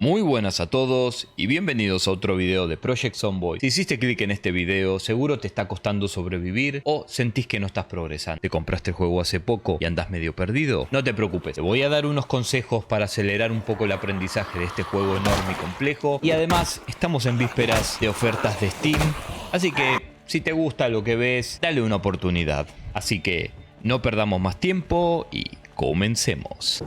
Muy buenas a todos y bienvenidos a otro video de Project Zomboid. Si hiciste clic en este video, seguro te está costando sobrevivir o sentís que no estás progresando. ¿Te compraste el juego hace poco y andas medio perdido? No te preocupes, te voy a dar unos consejos para acelerar un poco el aprendizaje de este juego enorme y complejo. Y además, estamos en vísperas de ofertas de Steam, así que si te gusta lo que ves, dale una oportunidad. Así que no perdamos más tiempo y comencemos.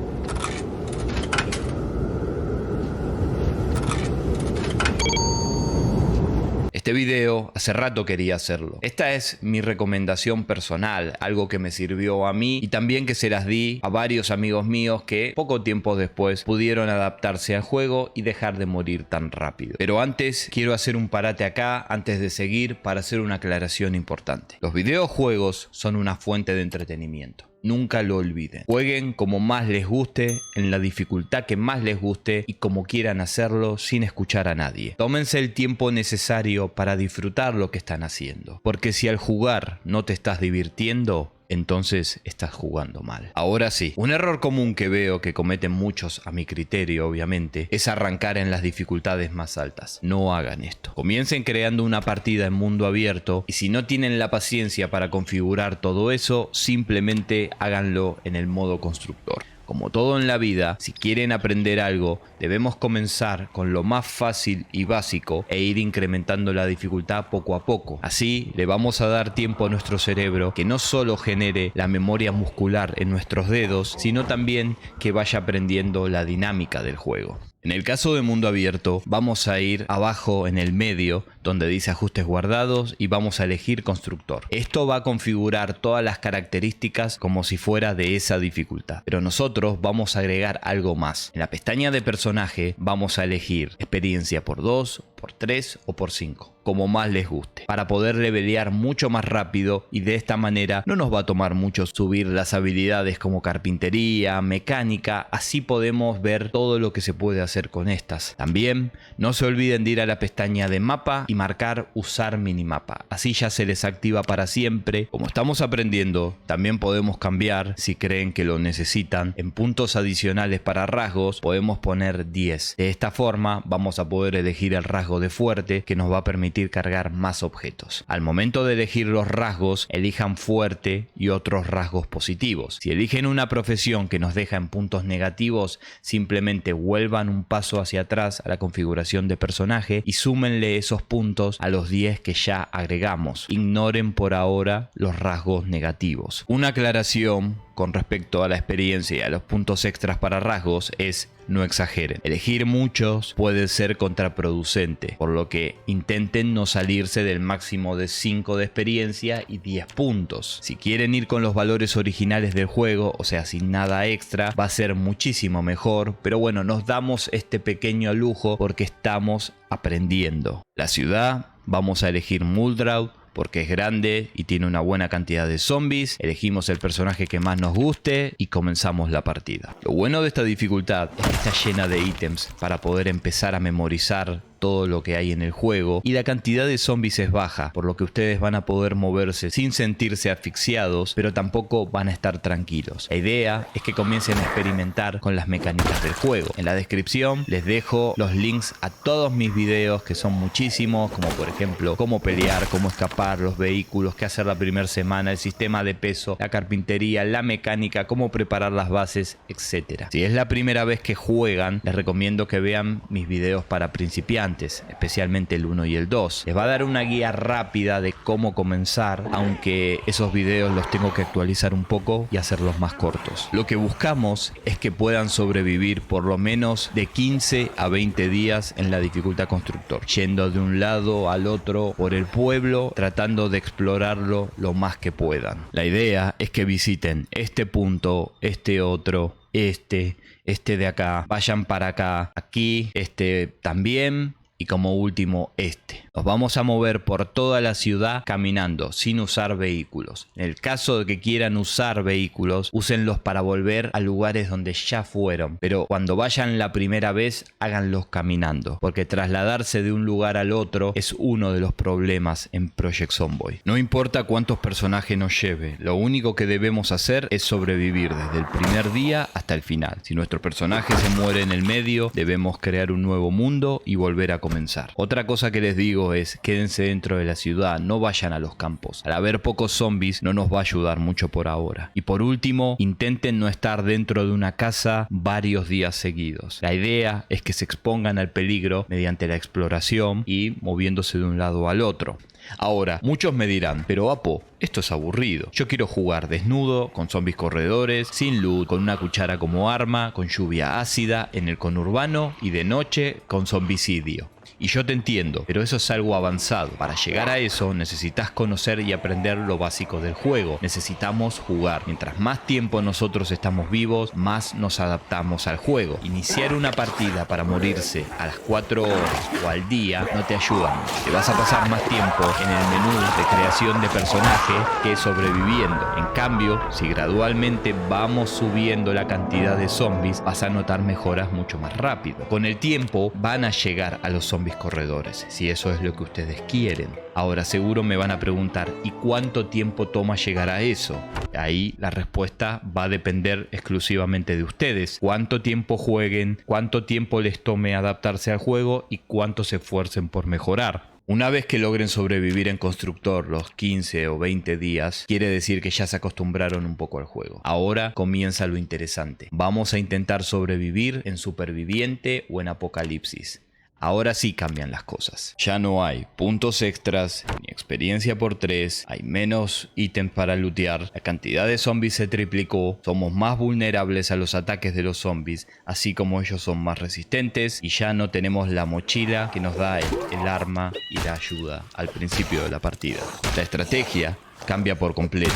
Este video hace rato quería hacerlo. Esta es mi recomendación personal, algo que me sirvió a mí y también que se las di a varios amigos míos que poco tiempo después pudieron adaptarse al juego y dejar de morir tan rápido. Pero antes quiero hacer un parate acá antes de seguir para hacer una aclaración importante. Los videojuegos son una fuente de entretenimiento. Nunca lo olviden. Jueguen como más les guste, en la dificultad que más les guste y como quieran hacerlo sin escuchar a nadie. Tómense el tiempo necesario para disfrutar lo que están haciendo. Porque si al jugar no te estás divirtiendo, entonces estás jugando mal. Ahora sí, un error común que veo que cometen muchos, a mi criterio obviamente, es arrancar en las dificultades más altas. No hagan esto. Comiencen creando una partida en mundo abierto y si no tienen la paciencia para configurar todo eso, simplemente háganlo en el modo constructor. Como todo en la vida, si quieren aprender algo, debemos comenzar con lo más fácil y básico e ir incrementando la dificultad poco a poco. Así le vamos a dar tiempo a nuestro cerebro que no solo genere la memoria muscular en nuestros dedos, sino también que vaya aprendiendo la dinámica del juego. En el caso de mundo abierto, vamos a ir abajo en el medio, donde dice ajustes guardados y vamos a elegir constructor. Esto va a configurar todas las características como si fuera de esa dificultad. Pero nosotros vamos a agregar algo más. En la pestaña de personaje vamos a elegir experiencia por 2, por 3 o por 5. Como más les guste, para poder levelear mucho más rápido y de esta manera no nos va a tomar mucho subir las habilidades como carpintería, mecánica, así podemos ver todo lo que se puede hacer con estas. También no se olviden de ir a la pestaña de mapa y marcar usar minimapa, así ya se les activa para siempre. Como estamos aprendiendo, también podemos cambiar si creen que lo necesitan. En puntos adicionales para rasgos podemos poner 10. De esta forma vamos a poder elegir el rasgo de fuerte que nos va a permitir cargar más objetos. Al momento de elegir los rasgos, elijan fuerte y otros rasgos positivos. Si eligen una profesión que nos deja en puntos negativos, simplemente vuelvan un paso hacia atrás a la configuración de personaje y súmenle esos puntos a los 10 que ya agregamos. Ignoren por ahora los rasgos negativos. Una aclaración con respecto a la experiencia y a los puntos extras para rasgos es: no exageren. Elegir muchos puede ser contraproducente, por lo que intenten no salirse del máximo de 5 de experiencia y 10 puntos. Si quieren ir con los valores originales del juego, o sea, sin nada extra, va a ser muchísimo mejor, pero bueno, nos damos este pequeño lujo porque estamos aprendiendo. La ciudad, vamos a elegir Muldraugh, porque es grande y tiene una buena cantidad de zombies. Elegimos el personaje que más nos guste y comenzamos la partida. Lo bueno de esta dificultad es que está llena de ítems para poder empezar a memorizar todo lo que hay en el juego y la cantidad de zombies es baja, por lo que ustedes van a poder moverse sin sentirse asfixiados, pero tampoco van a estar tranquilos. La idea es que comiencen a experimentar con las mecánicas del juego. En la descripción les dejo los links a todos mis videos, que son muchísimos, como por ejemplo cómo pelear, cómo escapar, los vehículos, qué hacer la primera semana, el sistema de peso, la carpintería, la mecánica, cómo preparar las bases, etc. Si es la primera vez que juegan, les recomiendo que vean mis videos para principiantes, especialmente el 1 y el 2. Les va a dar una guía rápida de cómo comenzar, aunque esos videos los tengo que actualizar un poco y hacerlos más cortos. Lo que buscamos es que puedan sobrevivir por lo menos de 15 a 20 días en la dificultad constructor, yendo de un lado al otro por el pueblo, tratando de explorarlo lo más que puedan. La idea es que visiten este punto, este otro, este de acá, vayan para acá, aquí, este también, y como último este. Nos vamos a mover por toda la ciudad caminando, sin usar vehículos. En el caso de que quieran usar vehículos, úsenlos para volver a lugares donde ya fueron. Pero cuando vayan la primera vez, háganlos caminando, porque trasladarse de un lugar al otro es uno de los problemas en Project Zomboid. No importa cuántos personajes nos lleve, lo único que debemos hacer es sobrevivir desde el primer día hasta el final. Si nuestro personaje se muere en el medio, debemos crear un nuevo mundo y volver a comenzar. Otra cosa que les digo es, quédense dentro de la ciudad, no vayan a los campos. Al haber pocos zombies no nos va a ayudar mucho por ahora. Y por último, intenten no estar dentro de una casa varios días seguidos. La idea es que se expongan al peligro mediante la exploración y moviéndose de un lado al otro. Ahora, muchos me dirán, pero Apo, esto es aburrido. Yo quiero jugar desnudo, con zombies corredores, sin loot, con una cuchara como arma, con lluvia ácida, en el conurbano y de noche con zombicidio. Y yo te entiendo, pero eso es algo avanzado. Para llegar a eso necesitas conocer y aprender lo básico del juego. Necesitamos jugar. Mientras más tiempo nosotros estamos vivos, más nos adaptamos al juego. Iniciar una partida para morirse a las 4 horas o al día no te ayuda. Te vas a pasar más tiempo en el menú de creación de personaje que sobreviviendo. En cambio, si gradualmente vamos subiendo la cantidad de zombies, vas a notar mejoras mucho más rápido. Con el tiempo van a llegar a los zombies corredores, si eso es lo que ustedes quieren. Ahora seguro me van a preguntar, ¿y cuánto tiempo toma llegar a eso? Ahí la respuesta va a depender exclusivamente de ustedes. Cuánto tiempo jueguen, cuánto tiempo les tome adaptarse al juego y cuánto se esfuercen por mejorar. Una vez que logren sobrevivir en constructor los 15 o 20 días, quiere decir que ya se acostumbraron un poco al juego. Ahora comienza lo interesante. Vamos a intentar sobrevivir en superviviente o en apocalipsis. Ahora sí cambian las cosas. Ya no hay puntos extras ni experiencia por 3. Hay menos ítems para lootear. La cantidad de zombies se triplicó. Somos más vulnerables a los ataques de los zombies, así como ellos son más resistentes. Y ya no tenemos la mochila que nos da el arma y la ayuda al principio de la partida. La estrategia cambia por completo.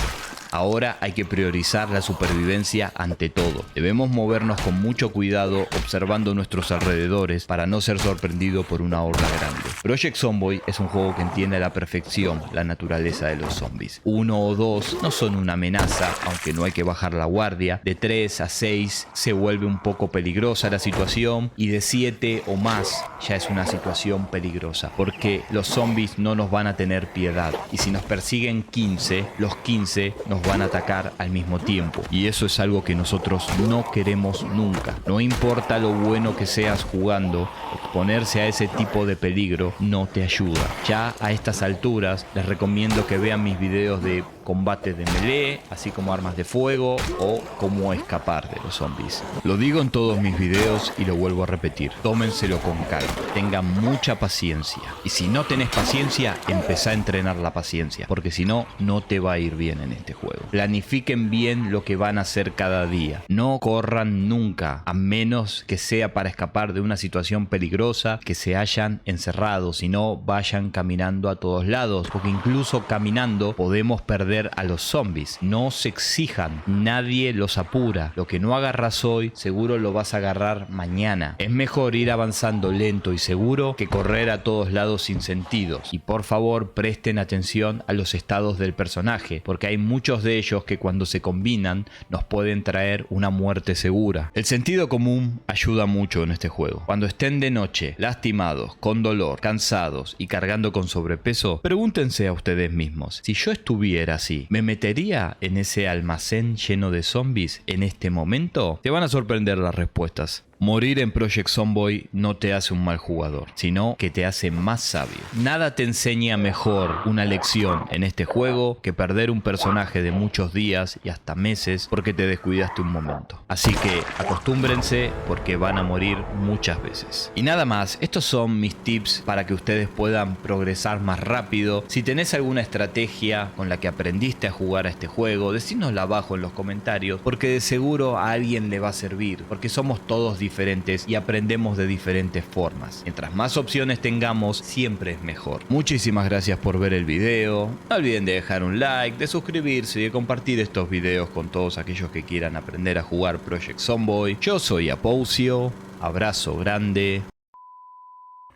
Ahora hay que priorizar la supervivencia ante todo. Debemos movernos con mucho cuidado observando nuestros alrededores para no ser sorprendido por una horda grande. Project Zomboid es un juego que entiende a la perfección la naturaleza de los zombies. 1 o 2 no son una amenaza, aunque no hay que bajar la guardia. De 3 a 6 se vuelve un poco peligrosa la situación y de 7 o más ya es una situación peligrosa porque los zombies no nos van a tener piedad y si nos persiguen 15, los 15 nos van a atacar al mismo tiempo y eso es algo que nosotros no queremos nunca. No importa lo bueno que seas jugando, exponerse a ese tipo de peligro no te ayuda. Ya a estas alturas les recomiendo que vean mis videos de combate de melee, así como armas de fuego o cómo escapar de los zombies. Lo digo en todos mis videos y lo vuelvo a repetir. Tómenselo con calma, tengan mucha paciencia y si no tenés paciencia, empezá a entrenar la paciencia porque si no, no te va a ir bien en este juego. Planifiquen bien lo que van a hacer cada día. No corran nunca, a menos que sea para escapar de una situación peligrosa, que se hayan encerrado, si no vayan caminando a todos lados, porque incluso caminando podemos perder a los zombies. No se exijan, nadie los apura. Lo que no agarras hoy, seguro lo vas a agarrar mañana. Es mejor ir avanzando lento y seguro que correr a todos lados sin sentidos. Y por favor presten atención a los estados del personaje, porque hay muchos de ellos que cuando se combinan nos pueden traer una muerte segura. El sentido común ayuda mucho en este juego. Cuando estén de noche, lastimados, con dolor, cansados y cargando con sobrepeso, pregúntense a ustedes mismos, si yo estuviera así, ¿me metería en ese almacén lleno de zombies en este momento? Te van a sorprender las respuestas. Morir en Project Zomboid no te hace un mal jugador, sino que te hace más sabio. Nada te enseña mejor una lección en este juego que perder un personaje de muchos días y hasta meses porque te descuidaste un momento. Así que acostúmbrense porque van a morir muchas veces. Y nada más, estos son mis tips para que ustedes puedan progresar más rápido. Si tenés alguna estrategia con la que aprendiste a jugar a este juego, decínosla abajo en los comentarios porque de seguro a alguien le va a servir, porque somos todos diferentes y aprendemos de diferentes formas. Mientras más opciones tengamos, siempre es mejor. Muchísimas gracias por ver el video. No olviden de dejar un like, de suscribirse y de compartir estos videos con todos aquellos que quieran aprender a jugar Project Zomboid. Yo soy Apousio. Abrazo grande.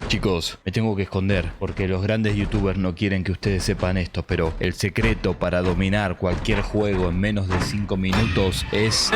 Chicos, me tengo que esconder porque los grandes youtubers no quieren que ustedes sepan esto, pero el secreto para dominar cualquier juego en menos de 5 minutos es...